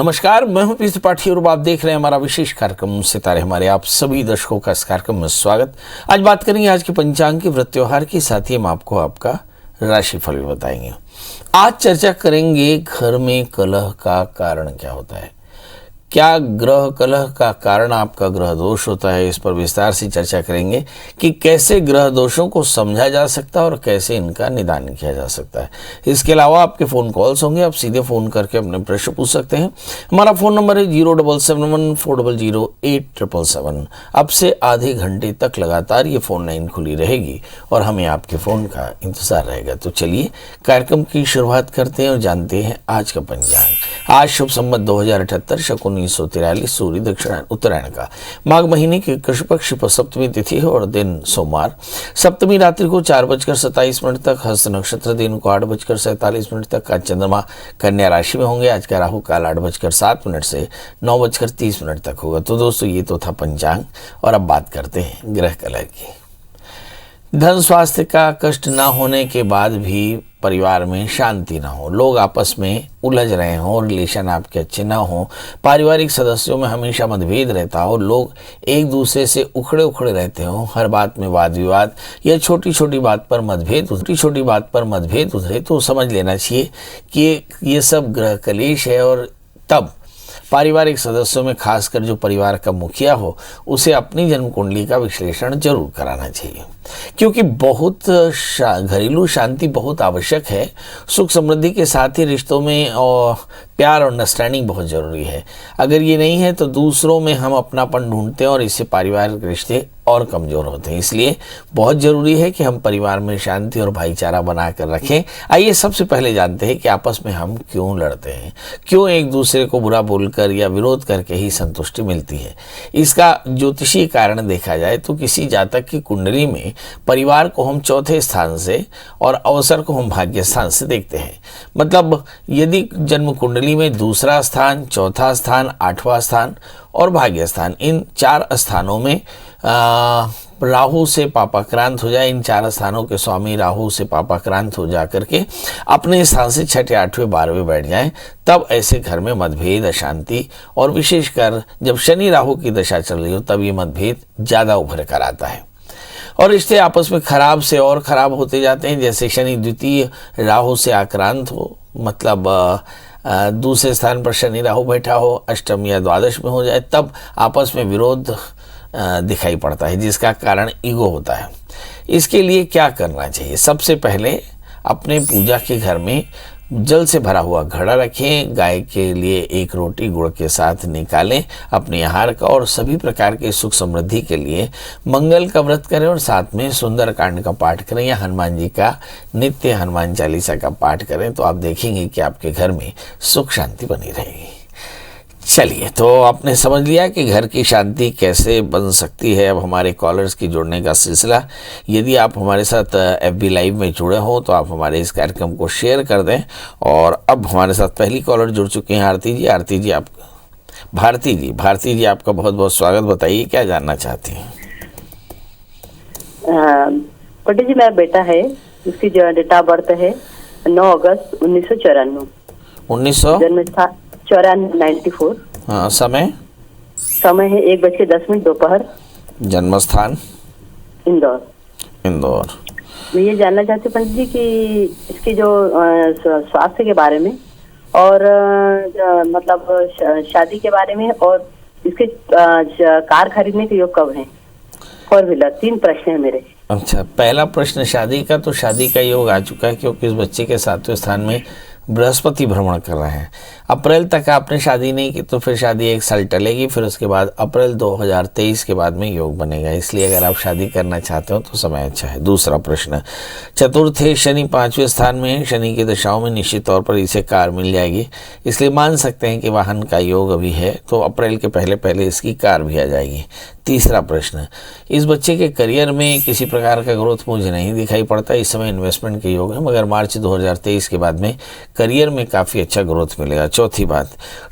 नमस्कार, मैं हूं पीयूष त्रिपाठी और आप देख रहे हैं हमारा विशेष कार्यक्रम सितारे हमारे। आप सभी दर्शकों का इस कार्यक्रम में स्वागत। आज बात करेंगे आज के पंचांग के व्रत त्योहार की, साथ ही हम आपको आपका राशिफल भी बताएंगे। आज चर्चा करेंगे घर में कलह का कारण क्या होता है, क्या ग्रह कलह का कारण आपका ग्रह दोष होता है। इस पर विस्तार से चर्चा करेंगे कि कैसे ग्रह दोषों को समझा जा सकता है और कैसे इनका निदान किया जा सकता है। इसके अलावा आपके फ़ोन कॉल्स होंगे, आप सीधे फ़ोन करके अपने प्रश्न पूछ सकते हैं। हमारा फ़ोन नंबर है 07714008777। अब से आधे घंटे तक लगातार ये फ़ोन लाइन खुली रहेगी और हमें आपके फ़ोन का इंतज़ार रहेगा। तो चलिए कार्यक्रम की शुरुआत करते हैं और जानते हैं आज का पंचांग। आज शुभ संवत 2078 शकुन 1943 सूर्य दक्षिणायन उत्तरायण का माघ महीने की कृष्ण पक्ष पर सप्तमी तिथि है और दिन सोमवार। सप्तमी रात्रि को 4:27 तक, हस्त नक्षत्र दिन को 8:47 तक का चंद्रमा कन्या राशि में होंगे। आज का राहु काल 8:07 से 9:30 तक होगा। तो दोस्तों ये तो था पंचांग और अब बात करते हैं ग्रह कलह की। धन स्वास्थ्य का कष्ट ना होने के बाद भी परिवार में शांति ना हो, लोग आपस में उलझ रहे हों, रिलेशन आपके अच्छे ना हो, पारिवारिक सदस्यों में हमेशा मतभेद रहता हो, लोग एक दूसरे से उखड़े रहते हों, हर बात में वाद विवाद या छोटी छोटी बात पर मतभेद उतरे तो समझ लेना चाहिए कि ये सब ग्रह कलेश है। और तब पारिवारिक सदस्यों में खासकर जो परिवार का मुखिया हो उसे अपनी जन्म कुंडली का विश्लेषण जरूर कराना चाहिए, क्योंकि बहुत घरेलू शांति बहुत आवश्यक है। सुख समृद्धि के साथ ही रिश्तों में और प्यार और अंडरस्टैंडिंग बहुत ज़रूरी है। अगर ये नहीं है तो दूसरों में हम अपनापन ढूंढते हैं और इससे पारिवारिक रिश्ते और कमज़ोर होते हैं। इसलिए बहुत ज़रूरी है कि हम परिवार में शांति और भाईचारा बना कर रखें। आइए सबसे पहले जानते हैं कि आपस में हम क्यों लड़ते हैं, क्यों एक दूसरे को बुरा बोलकर या विरोध करके ही संतुष्टि मिलती है। इसका ज्योतिषीय कारण देखा जाए तो किसी जातक की कुंडली में परिवार को हम चौथे स्थान से और अवसर को हम भाग्य स्थान से देखते हैं। मतलब यदि जन्म कुंडली में दूसरा स्थान, चौथा स्थान, 8वां स्थान और भाग्य स्थान, इन 4 स्थानों में राहु से पापाक्रांत हो जाए, इन 4 स्थानों के स्वामी राहु से पापाक्रांत हो जा करके अपने स्थान से 6ठे, 8वें, 12वें बैठ जाएं, तब ऐसे घर में मतभेद, अशांति और विशेषकर जब शनि राहु की दशा चल रही हो तब ये मतभेद ज़्यादा उभर कर आता है और रिश्ते आपस में खराब से और ख़राब होते जाते हैं। जैसे शनि द्वितीय राहु से आक्रांत हो, मतलब दूसरे स्थान पर शनि राहु बैठा हो, अष्टम या द्वादश में हो जाए, तब आपस में विरोध दिखाई पड़ता है, जिसका कारण ईगो होता है। इसके लिए क्या करना चाहिए? सबसे पहले अपने पूजा के घर में जल से भरा हुआ घड़ा रखें, गाय के लिए 1 रोटी गुड़ के साथ निकालें अपने आहार का, और सभी प्रकार के सुख समृद्धि के लिए मंगल का व्रत करें और साथ में सुंदर कांड का पाठ करें या हनुमान जी का नित्य हनुमान चालीसा का पाठ करें। तो आप देखेंगे कि आपके घर में सुख शांति बनी रहेगी। चलिए, तो आपने समझ लिया कि घर की शांति कैसे बन सकती है। अब हमारे कॉलर्स की जुड़ने का सिलसिला, यदि आप हमारे साथ FB लाइव में जुड़े हो तो आप हमारे इस कार्यक्रम को शेयर कर दें। और अब हमारे साथ पहली कॉलर जुड़ चुके हैं भारती जी, आपका बहुत बहुत स्वागत। बताइए क्या जानना चाहती हैं? पटेल जी, मेरा बेटा है, उसकी जो डेट ऑफ बर्थ है 9 अगस्त 1994। 1994। हाँ, समय है 1:10 दोपहर। जन्म स्थान इंदौर। मैं ये जानना चाहती हूँ पंडित जी कि इसकी जो स्वास्थ्य के बारे में और मतलब शादी के बारे में, और इसके कार खरीदने के योग कब है, 4 व्हीलर। 3 प्रश्न है मेरे। अच्छा, पहला प्रश्न शादी का, तो शादी का योग आ चुका है क्योंकि इस बच्चे के 7वें स्थान में बृहस्पति भ्रमण कर रहे हैं। अप्रैल तक आपने शादी नहीं की तो फिर शादी 1 साल टलेगी, फिर उसके बाद अप्रैल 2023 के बाद में योग बनेगा। इसलिए अगर आप शादी करना चाहते हो तो समय अच्छा है। दूसरा प्रश्न, चतुर्थे शनि 5वें स्थान में है, शनि की दशाओं में निश्चित तौर पर इसे कार मिल जाएगी, इसलिए मान सकते हैं कि वाहन का योग अभी है, तो अप्रैल के पहले इसकी कार भी आ जाएगी। तीसरा प्रश्न, इस बच्चे के करियर में किसी प्रकार का ग्रोथ मुझे नहीं दिखाई पड़ता, इस समय इन्वेस्टमेंट के योग है, मगर मार्च 2023 के बाद में करियर में काफ़ी अच्छा ग्रोथ मिलेगा। चौथी बात,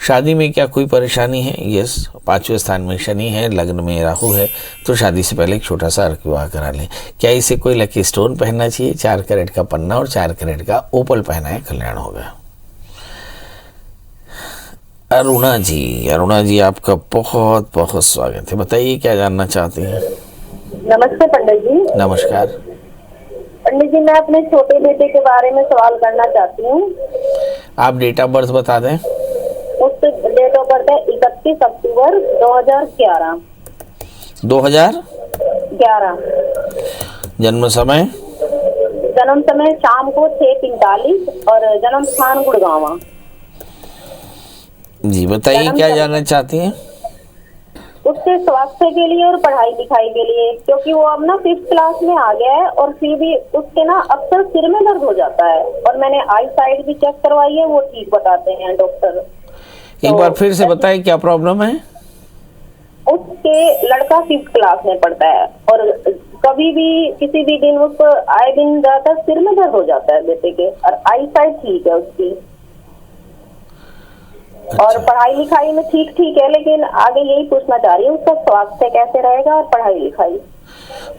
शादी में क्या कोई परेशानी है? यस, 5वें स्थान में शनि है, लग्न में राहु है, तो शादी से पहले एक छोटा सा अर्क विवाह करा लें। क्या इसे कोई लकी स्टोन पहनना चाहिए? 4 कैरेट का पन्ना और 4 कैरेट का ओपल पहना है, कल्याण होगा। अरुणा जी आपका बहुत बहुत स्वागत है। बताइए क्या जानना चाहते हैं। नमस्ते पंडित जी। नमस्कार। पंडित जी, मैं अपने छोटे बेटे के बारे में सवाल करना चाहती हूँ। आप डेट ऑफ बर्थ बता दें। उसकी डेट ऑफ बर्थ है 31 अक्टूबर 2011। 2011। जन्म समय शाम को 6:45 और जन्म स्थान गुड़गांव। जी बताइए क्या जानना चाहती हैं। उसके स्वास्थ्य के लिए और पढ़ाई लिखाई के लिए, क्योंकि वो अब ना 5th क्लास में आ गया है और फिर भी उसके ना अक्सर सिर में दर्द हो जाता है और मैंने आई साइड भी चेक करवाई है, वो ठीक बताते हैं डॉक्टर। एक बार फिर से बताइए क्या प्रॉब्लम है। उसके लड़का 5th क्लास में पढ़ता है और कभी भी किसी भी दिन उसको आए दिन ज्यादा सिर में दर्द हो जाता है बेटे के, और आई साइड ठीक है उसकी। अच्छा। और पढ़ाई लिखाई में ठीक है, लेकिन आगे यही पूछना चाह रही हूँ उसका स्वास्थ्य कैसे रहेगा और पढ़ाई लिखाई।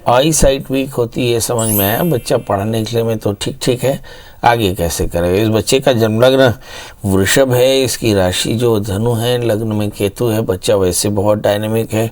आई साइट वीक होती है, समझ में आया। बच्चा पढ़ने के लिए में तो ठीक है, आगे कैसे करेगा। इस बच्चे का जन्म लग्न वृषभ है, इसकी राशि जो धनु है, लग्न में केतु है। बच्चा वैसे बहुत डायनेमिक है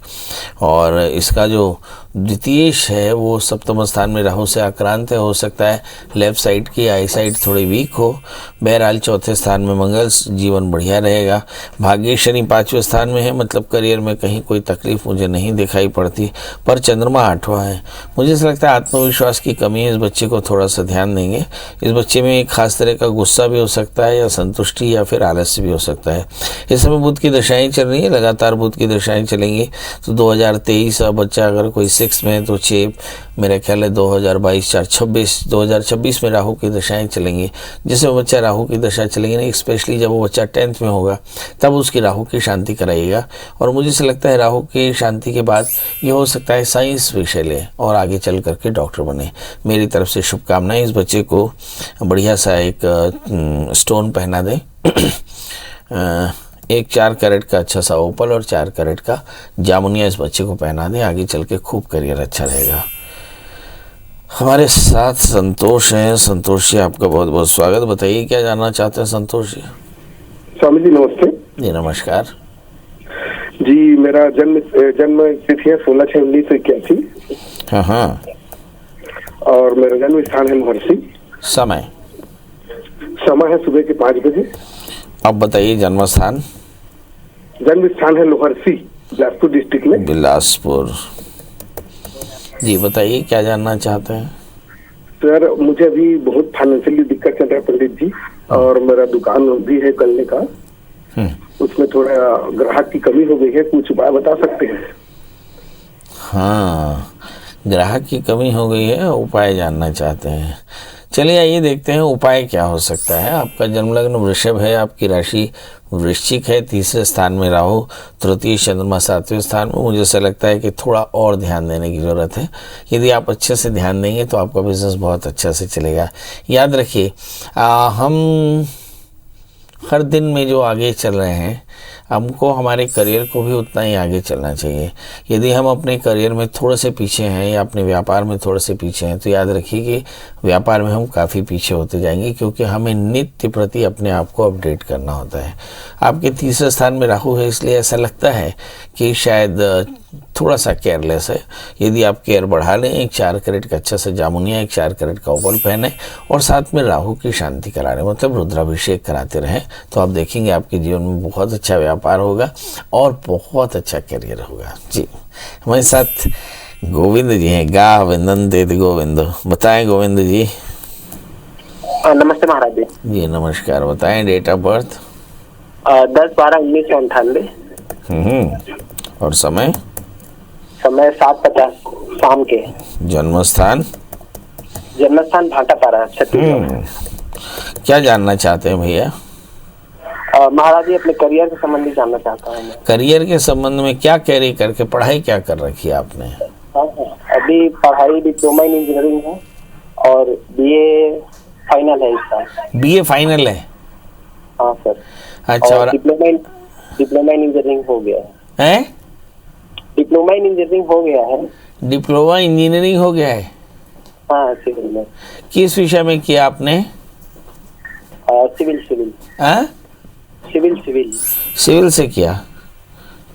और इसका जो द्वितीयेश है वो सप्तम स्थान में राहु से आक्रांत है। हो सकता है लेफ्ट साइड की आई साइड थोड़ी वीक हो। बहरहाल चौथे स्थान में मंगल, जीवन बढ़िया रहेगा। भाग्य शनि 5वें स्थान में है, मतलब करियर में कहीं कोई तकलीफ मुझे नहीं दिखाई पड़ती। पर चंद्रमा 8वां है। मुझे ऐसा लगता है आत्मविश्वास की कमी है। इस बच्चे को थोड़ा सा ध्यान देंगे। इस बच्चे में एक खास तरह का गुस्सा भी हो सकता है, या संतुष्टि, या फिर आलस्य भी हो सकता है। इस समय बुध की दशाएं चल रही है, लगातार बुध की दशाएं चलेंगी। तो 2023 बच्चा अगर कोई 6 में तो 6 मेरा ख्याल है 2022 2026 में राहु की दशाएं चलेंगी। जिसमें बच्चा राहु की दशा चलेगी नहीं, स्पेशली जब वो बच्चा 10th में होगा तब उसकी राहु की शांति कराइएगा। और मुझे से लगता है राहु की शांति के बाद ये हो सकता है साइंस विषय ले और आगे चल करके डॉक्टर बने। मेरी तरफ से शुभकामनाएं। इस बच्चे को बढ़िया सा एक स्टोन पहना दें। एक 4 कैरेट का अच्छा सा ओपल और 4 कैरेट का जामुनिया इस बच्चे को पहना दें। आगे चल के खूब करियर अच्छा रहेगा। हमारे साथ संतोष हैं। संतोष जी आपका बहुत बहुत स्वागत। बताइए क्या जानना चाहते हैं संतोष जी। स्वामी जी नमस्ते। जी नमस्कार जी। मेरा जन्म तिथि है 16/6/1981। हाँ। और मेरा जन्म स्थान है महर्षि। समय है सुबह के 5 बजे। अब बताइए जन्म स्थान। जन्म स्थान है लोहरसी, बिलासपुर डिस्ट्रिक्ट में। बिलासपुर। जी बताइए क्या जानना चाहते हैं। सर मुझे अभी बहुत फाइनेंशियली दिक्कत चल रहा है पंडित जी, और मेरा दुकान भी है करने का। उसमें थोड़ा ग्राहक की कमी हो गई है, कुछ उपाय बता सकते हैं। हाँ, ग्राहक की कमी हो गई है, उपाय जानना चाहते हैं। चलिए आइए देखते हैं उपाय क्या हो सकता है। आपका जन्म लग्न वृषभ है, आपकी राशि वृश्चिक है, 3रे स्थान में राहु, तृतीय चंद्रमा 7वें स्थान में। मुझे ऐसा लगता है कि थोड़ा और ध्यान देने की ज़रूरत है। यदि आप अच्छे से ध्यान देंगे तो आपका बिजनेस बहुत अच्छा से चलेगा। याद रखिए हम हर दिन में जो आगे चल रहे हैं, हमको हमारे करियर को भी उतना ही आगे चलना चाहिए। यदि हम अपने करियर में थोड़े से पीछे हैं या अपने व्यापार में थोड़े से पीछे हैं तो याद रखिए कि व्यापार में हम काफ़ी पीछे होते जाएंगे, क्योंकि हमें नित्य प्रति अपने आप को अपडेट करना होता है। आपके 3रे स्थान में राहु है, इसलिए ऐसा लगता है कि शायद थोड़ा सा केयरलेस है। यदि आप केयर बढ़ा लें, एक 4 कैरेट का अच्छा सा जामुनिया, एक 4 कैरेट का ओपल पहने और साथ में राहु की शांति करा रहे, मतलब रुद्राभिषेक कराते रहें, तो आप देखेंगे आपके जीवन में बहुत अच्छा व्यापार होगा और बहुत अच्छा करियर होगा। जी हमारे साथ गोविंद जी हैं। गोविंदन दे गोविंद। बताएं गोविंद जी। नमस्ते महाराज जी। जी नमस्कार। बताएं डेट ऑफ बर्थ। 10/12/1998। और समय 7:50 शाम के। जन्म स्थान भाटापारा, छत्तीसगढ़। क्या जानना चाहते हैं भैया। महाराज जी अपने करियर के संबंधी जानना चाहता हूँ मैं। करियर के संबंध में क्या कैरी करके पढ़ाई क्या कर रखी है आपने। अभी पढ़ाई डिप्लोमा इन इंजीनियरिंग है और बीए फाइनल है इसका। बीए फाइनल है। हाँ सर। अच्छा। और डिप्लोमा इन इंजीनियरिंग हो गया है। डिप्लोमा इन इंजीनियरिंग हो गया है। डिप्लोमा इंजीनियरिंग हो गया है। हाँ सिविल में। किस विषय में किया आपने। सिविल। सिविल से किया।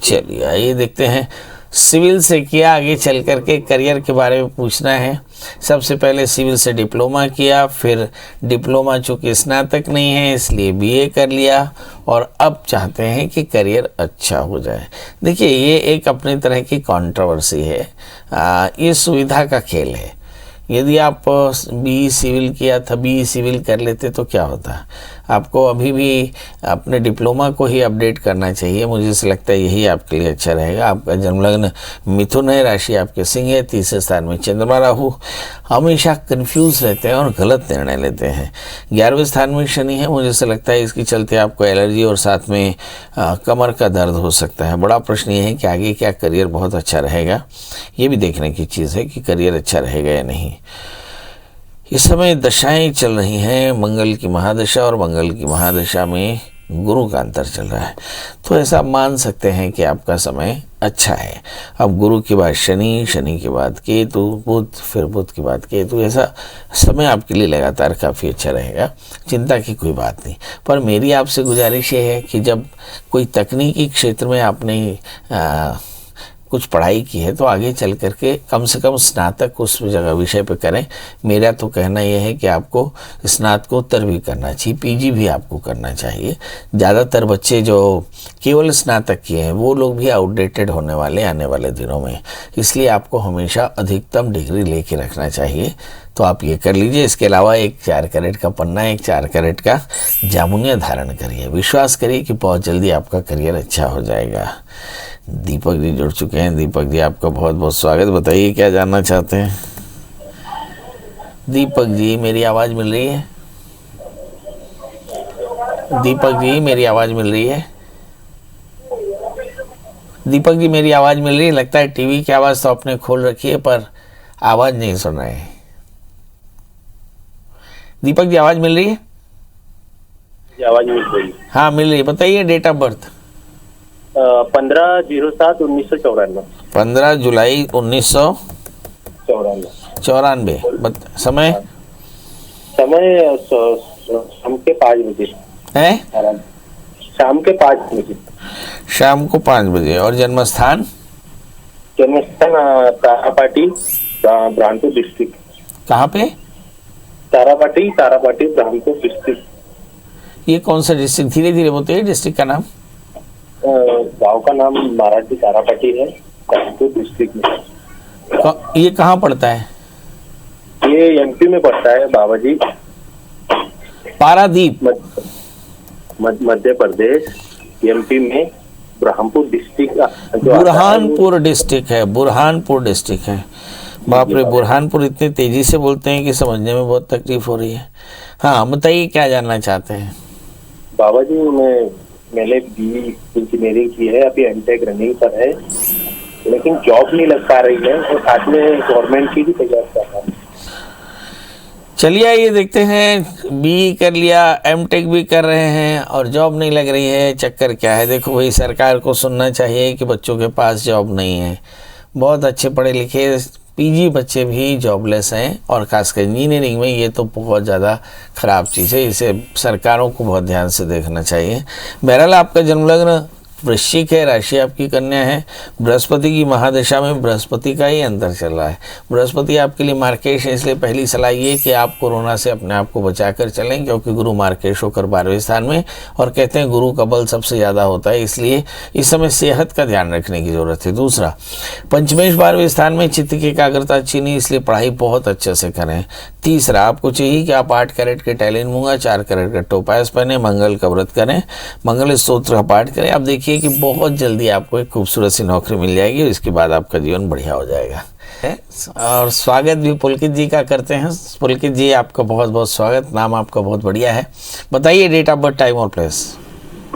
चलिए आइए देखते हैं, सिविल से किया, आगे चल करके करियर के बारे में पूछना है। सबसे पहले सिविल से डिप्लोमा किया, फिर डिप्लोमा चूँकि स्नातक नहीं है इसलिए बीए कर लिया, और अब चाहते हैं कि करियर अच्छा हो जाए। देखिए ये एक अपनी तरह की कंट्रोवर्सी है, ये सुविधा का खेल है। यदि आप बीई सिविल किया था, बीई सिविल कर लेते तो क्या होता, आपको अभी भी अपने डिप्लोमा को ही अपडेट करना चाहिए। मुझे ऐसा लगता है यही आपके लिए अच्छा रहेगा। आपका जन्मलग्न मिथुन है, राशि आपके सिंह है, तीसरे स्थान में चंद्रमा राहु हमेशा कंफ्यूज रहते हैं और गलत निर्णय लेते हैं। 11वें स्थान में शनि है, मुझे ऐसा लगता है इसके चलते आपको एलर्जी और साथ में कमर का दर्द हो सकता है। बड़ा प्रश्न ये है कि आगे क्या करियर बहुत अच्छा रहेगा, ये भी देखने की चीज़ है कि करियर अच्छा रहेगा या नहीं। इस समय दशाएं चल रही हैं, मंगल की महादशा, और मंगल की महादशा में गुरु का अंतर चल रहा है, तो ऐसा मान सकते हैं कि आपका समय अच्छा है। अब गुरु के बाद शनि, शनि के बाद केतु, बुध, फिर बुध के बाद केतु, ऐसा समय आपके लिए लगातार काफ़ी अच्छा रहेगा, चिंता की कोई बात नहीं। पर मेरी आपसे गुजारिश ये है कि जब कोई तकनीकी क्षेत्र में आपने कुछ पढ़ाई की है तो आगे चल करके कम से कम स्नातक उस जगह विषय पे करें। मेरा तो कहना यह है कि आपको स्नातकोत्तर भी करना चाहिए, पीजी भी आपको करना चाहिए। ज़्यादातर बच्चे जो केवल स्नातक किए हैं वो लोग भी आउटडेटेड होने वाले आने वाले दिनों में, इसलिए आपको हमेशा अधिकतम डिग्री लेके रखना चाहिए। तो आप ये कर लीजिए। इसके अलावा एक 4 कैरेट का पन्ना, एक 4 कैरेट का जामुनिया धारण करिए। विश्वास करिए कि बहुत जल्दी आपका करियर अच्छा हो जाएगा। दीपक जी जुड़ चुके हैं। दीपक जी आपका बहुत बहुत स्वागत। बताइए क्या जानना चाहते हैं। दीपक जी मेरी आवाज़ मिल रही है? दीपक जी मेरी आवाज़ मिल रही है? दीपक जी मेरी आवाज़ मिल रही है? लगता है टीवी की आवाज़ तो आपने खोल रखी है पर आवाज़ नहीं सुन रहे हैं। दीपक जी आवाज़ मिल रही है? आवाज़ मिल रही है। हाँ मिल रही है। बताइए डेट ऑफ बर्थ। 15/07/1994। 15 जुलाई 1994। समय? समय शाम के 5 बजे है। शाम के 5 बजे। शाम को 5 बजे। और जन्म स्थान? जन्मस्थान तारापाटी, ब्रह्मपुर डिस्ट्रिक्ट। कहाँ पे? तारापाटी ब्रह्मपुर डिस्ट्रिक्ट। ये कौन सा डिस्ट्रिक्ट? धीरे धीरे बताइए डिस्ट्रिक्ट का नाम। गांव का नाम मराठी तारापाटी है, ब्रह्मपुर डिस्ट्रिक्ट में। ये कहाँ पड़ता है? ये एमपी में पड़ता है बाबा जी। पारादीप, मध्य प्रदेश, एमपी में ब्रह्मपुर डिस्ट्रिक्ट। बुरहानपुर डिस्ट्रिक्ट है। बुरहानपुर डिस्ट्रिक्ट है। बाप रे, बुरहानपुर इतनी तेजी से बोलते हैं कि समझने में बहुत तकलीफ हो रही है। हाँ बताइए क्या जानना चाहते हैं। बाबा जी मैंने बीई इंजीनियरिंग की है, अभी एमटेक रनिंग पर है, लेकिन जॉब नहीं लग पा रही है और साथ में गवर्नमेंट की भी तैयारी कर रहा है। चलिए ये देखते हैं, बीई कर लिया, एमटेक भी कर रहे हैं और जॉब नहीं लग रही है। चक्कर क्या है? देखो भाई, सरकार को सुनना चाहिए कि बच्चों के पास जॉब नहीं है। बहुत अच्छे पढ़े लिखे पीजी बच्चे भी जॉबलेस हैं, और खासकर इंजीनियरिंग में ये तो बहुत ज़्यादा ख़राब चीज़ है। इसे सरकारों को बहुत ध्यान से देखना चाहिए। बहरहाल आपका जन्मलग्न वृश्चिक है, राशि आपकी कन्या है। बृहस्पति की महादशा में बृहस्पति का ही अंतर चल रहा है। बृहस्पति आपके लिए मार्केश है, इसलिए पहली सलाह ये कि आप कोरोना से अपने आप को बचा कर चलें, क्योंकि गुरु मार्केश होकर 12वें स्थान में, और कहते हैं गुरु का बल सबसे ज़्यादा होता है, इसलिए इस समय सेहत का ध्यान रखने की ज़रूरत है। दूसरा, पंचमेश 12वें स्थान में, चित्त की एकाग्रता अच्छी नहीं, इसलिए पढ़ाई बहुत अच्छे से करें। तीसरा, आपको चाहिए कि आप 8 कैरेट के टैलिन मूंगा, 4 कैरेट का टोपास पहने, मंगल का व्रत करें, मंगल स्तोत्र का पाठ करें। आप देखिए कि बहुत जल्दी आपको एक खूबसूरत सी नौकरी मिल जाएगी और इसके बाद आपका जीवन बढ़िया हो जाएगा। और स्वागत भी पुलकित जी का करते हैं। पुलकित जी आपका बहुत बहुत स्वागत, नाम आपका बहुत बढ़िया है। बताइए डेट ऑफ बर्थ, टाइम और प्लेस।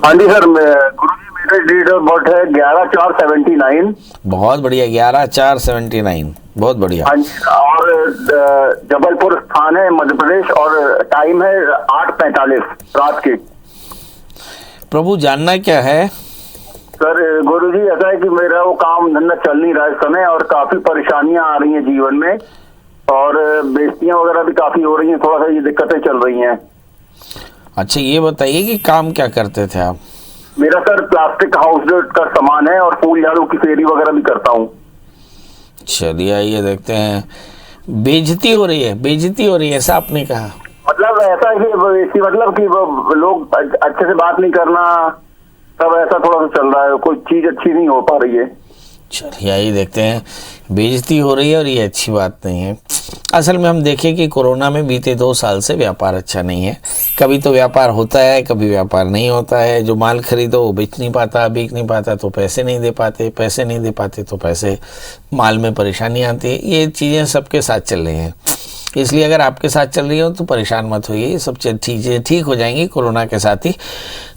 हाँ जी सर, गुरु जी मेरा डेट ऑफ बर्थ है 11/4/79। बहुत बढ़िया, 11/4/79, बहुत बढ़िया। हाँ जी, और जबलपुर स्थान है मध्य प्रदेश, और टाइम है 8:45 रात के। प्रभु जानना क्या है? सर गुरु जी ऐसा है कि मेरा वो काम धंधा चल नहीं रहा है इस समय, और काफी परेशानियां आ रही हैं जीवन में, और बेइज्जतियां वगैरह भी काफी हो रही हैं, थोड़ा सा ये दिक्कतें चल रही हैं। अच्छा ये बताइए कि काम क्या करते थे आप? मेरा सर प्लास्टिक हाउस का सामान है और फूल झाड़ू की फेरी वगैरह भी करता हूँ। चलिए आइए देखते हैं। बेइज्जती हो रही है, बेइज्जती हो रही है ऐसा आपने कहा? मतलब ऐसा है कि इसकी मतलब कि लोग अच्छे से बात नहीं करना, सब ऐसा थोड़ा सा चल रहा है, कोई चीज अच्छी नहीं हो पा रही है। चलिए आइए देखते हैं। बेइज्जती हो रही है और ये अच्छी बात नहीं है। असल में हम देखें कि कोरोना में बीते 2 साल से व्यापार अच्छा नहीं है। कभी तो व्यापार होता है, कभी व्यापार नहीं होता है। जो माल खरीदो वो बिक नहीं पाता, बिक नहीं पाता तो पैसे नहीं दे पाते, पैसे नहीं दे पाते तो पैसे माल में परेशानी आती है। ये चीज़ें सबके साथ चल रही हैं, इसलिए अगर आपके साथ चल रही हो तो परेशान मत होइए, ये सब चीज़ें ठीक हो जाएंगी कोरोना के साथ ही।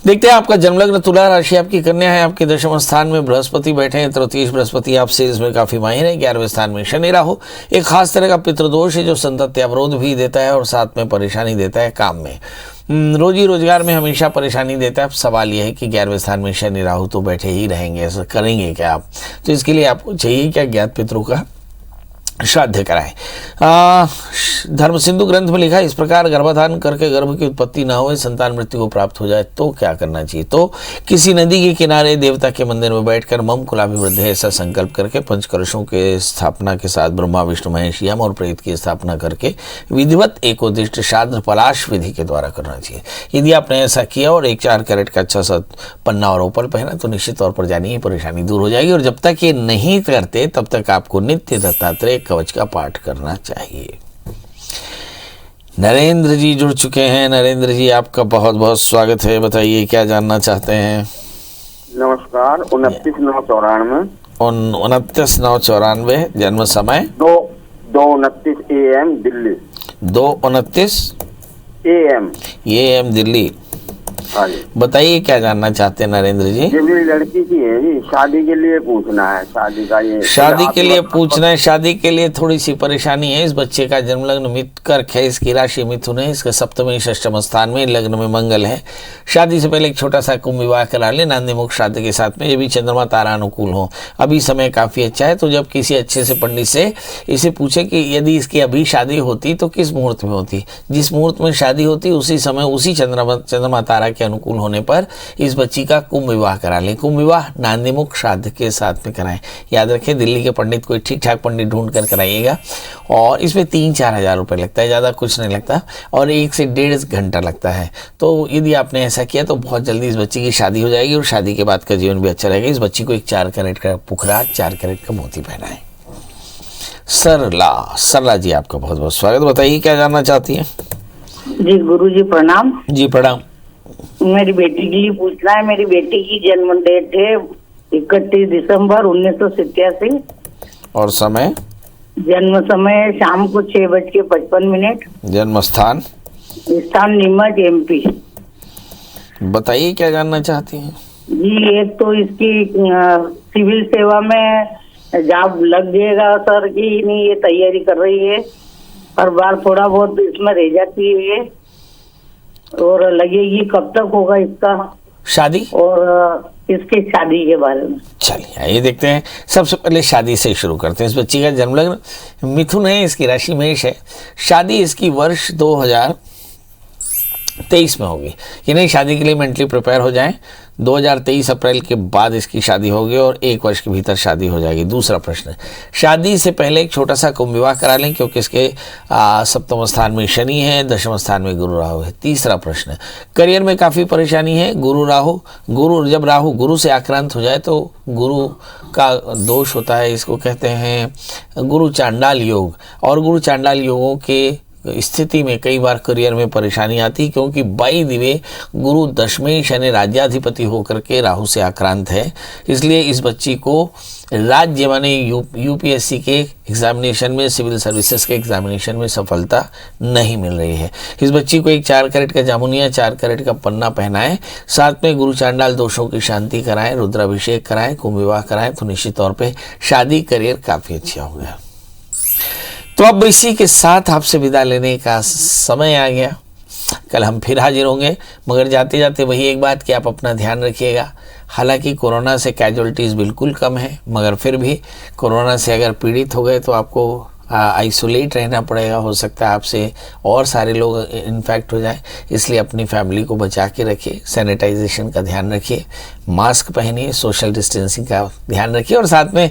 देखते हैं आपका जन्मलग्न तुला राशि आपकी कन्या है, आपके दशम स्थान में बृहस्पति बैठे हैं। तृतीय बृहस्पति आप सेल्स में काफ़ी माहिर है। 11वें स्थान में शनि राहु, एक खास तरह का पितृदोष है जो संतति अवरोध भी देता है और साथ में परेशानी देता है काम में। रोजी रोजगार में हमेशा परेशानी देता है। अब सवाल यह है कि 11वें स्थान में शनि राहु तो बैठे ही रहेंगे, ऐसा करेंगे क्या आप? तो इसके लिए आपको चाहिए क्या? ज्ञात पितरों का श्राद्ध कराएं। धर्म सिंधु ग्रंथ में लिखा है इस प्रकार गर्भाधान करके गर्भ की उत्पत्ति ना हो, संतान मृत्यु को प्राप्त हो जाए तो क्या करना चाहिए? तो किसी नदी के किनारे देवता के मंदिर में बैठकर मम कुलाभिवृद्धि ऐसा संकल्प करके पंचकलशों के स्थापना के साथ ब्रह्मा विष्णु महेश यम और प्रेत की स्थापना करके विधिवत एकोदिष्ट श्राद्ध पलाश विधि के द्वारा करना चाहिए। यदि आपने ऐसा किया और 4 कैरेट का अच्छा सा पन्ना और ओपल पहना तो निश्चित तौर पर जानिए परेशानी दूर हो जाएगी। और जब तक ये नहीं करते तब तक आपको नित्य दत्तात्रेय कवच का पाठ करना चाहिए। नरेंद्र जी जुड़ चुके हैं। नरेंद्र जी आपका बहुत बहुत स्वागत है, बताइए क्या जानना चाहते हैं? नमस्कार। 29/9/94 29/9/94 जन्म समय 2:29 AM दिल्ली। 2:29 AM दिल्ली। हाँ जी, बताइए क्या जानना चाहते हैं नरेंद्र जी? ये मेरी लड़की की है जी, शादी के लिए पूछना है। शादी का ये शादी के लिए पूछना है। शादी के लिए थोड़ी सी परेशानी है। इस बच्चे का जन्म लग्न मित्र है, इसकी राशि मिथुन है, इसका सप्तमी षष्ठम स्थान में, लग्न में मंगल है। शादी से पहले एक छोटा सा कुंभ विवाह करा ले नांदी मुख श्राद्ध के साथ में, ये भी चंद्रमा तारा अनुकूल हो। अभी समय काफी अच्छा है। तो जब किसी अच्छे से पंडित से इसे पूछे कि यदि इसकी अभी शादी होती तो किस मुहूर्त में होती, जिस मुहूर्त में शादी होती उसी समय उसी चंद्रमा तारा के अनुकूल होने पर इस बच्ची का कुंभ विवाह करा लें। कुंभ विवाह नांदीमुख श्राद्ध के साथ में कराएं। याद रखें दिल्ली के पंडित कोई ठीक ठाक पंडित ढूंढ कर कराइएगा। और इसमें 3-4 हज़ार रुपये लगता है, ज़्यादा कुछ नहीं लगता और 1 से 1.5 घंटा लगता है। तो यदि आपने ऐसा किया तो बहुत जल्दी इस बच्ची की शादी हो जाएगी और शादी के बाद का जीवन भी अच्छा रहेगा। इस बच्ची को एक 4 कैरेट का पुखरा, 4 कैरेट का मोती पहनाएं। सरला जी आपका बहुत बहुत स्वागत, बताइए क्या जानना चाहती हैं? जी गुरुजी प्रणाम। जी प्रणाम। मेरी बेटी के लिए पूछना है। मेरी बेटी की जन्म डेट है 31 दिसंबर 1987 और समय? जन्म समय शाम को 6:55। जन्म स्थान? स्थान नीमच MP। बताइए क्या जानना चाहती हैं? जी एक तो इसकी सिविल सेवा में जॉब लग जाएगा सर की नहीं, ये तैयारी कर रही है। हर बार थोड़ा बहुत इसमें रह जाती है और लगेगी। कब तक होगा इसका शादी? और इसकी शादी के बारे में चलिए ये देखते हैं। सबसे पहले शादी से शुरू करते हैं। इस बच्ची का जन्म लग्न मिथुन है, इसकी राशि मेष है। शादी इसकी वर्ष 2023 में होगी। ये नहीं शादी के लिए मेंटली प्रिपेयर हो जाएं। 2023 अप्रैल के बाद इसकी शादी होगी और 1 वर्ष के भीतर शादी हो जाएगी। दूसरा प्रश्न, शादी से पहले एक छोटा सा कुंभ विवाह करा लें क्योंकि इसके सप्तम स्थान में शनि है, दशम स्थान में गुरु राहु है। तीसरा प्रश्न, करियर में काफ़ी परेशानी है। जब राहु गुरु से आक्रांत हो जाए तो गुरु का दोष होता है, इसको कहते हैं गुरु चांडाल योग। और गुरु चांडाल योगों के स्थिति में कई बार करियर में परेशानी आती क्योंकि 22 दिवे गुरु दशमेश यानी राज्याधिपति होकर के राहु से आक्रांत है। इसलिए इस बच्ची को राज्य माने यूपीएससी के एग्जामिनेशन में, सिविल सर्विसेज के एग्जामिनेशन में सफलता नहीं मिल रही है। इस बच्ची को एक 4 कैरेट का जामुनिया, 4 कैरेट का पन्ना पहनाएं, साथ में गुरु चांडाल दोषों की शांति कराएं, रुद्राभिषेक कराएं, कुंभ विवाह कराएं तो निश्चित तौर पर शादी करियर काफ़ी अच्छा हो गया। तो अब इसी के साथ आपसे विदा लेने का समय आ गया। कल हम फिर हाजिर होंगे, मगर जाते जाते वही एक बात कि आप अपना ध्यान रखिएगा। हालांकि कोरोना से कैजुअलिटीज़ बिल्कुल कम है, मगर फिर भी कोरोना से अगर पीड़ित हो गए तो आपको आइसोलेट रहना पड़ेगा, हो सकता है आपसे और सारे लोग इन्फेक्ट हो जाए, इसलिए अपनी फैमिली को बचा के रखिए, सैनिटाइजेशन का ध्यान रखिए, मास्क पहनिए, सोशल डिस्टेंसिंग का ध्यान रखिए और साथ में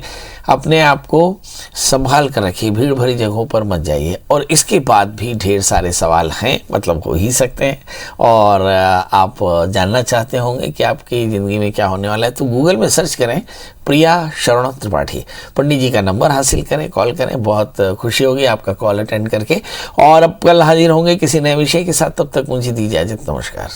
अपने आप को संभाल कर रखिए, भीड़ भरी जगहों पर मत जाइए। और इसके बाद भी ढेर सारे सवाल हैं, मतलब हो ही सकते हैं, और आप जानना चाहते होंगे कि आपकी ज़िंदगी में क्या होने वाला है, तो गूगल में सर्च करें प्रिया शरण त्रिपाठी, पंडित जी का नंबर हासिल करें, कॉल करें। बहुत खुशी होगी आपका कॉल अटेंड करके, और अब कल हाजिर होंगे किसी नए विषय के साथ। तब तक मुझे दीजिए इजाज़त, नमस्कार।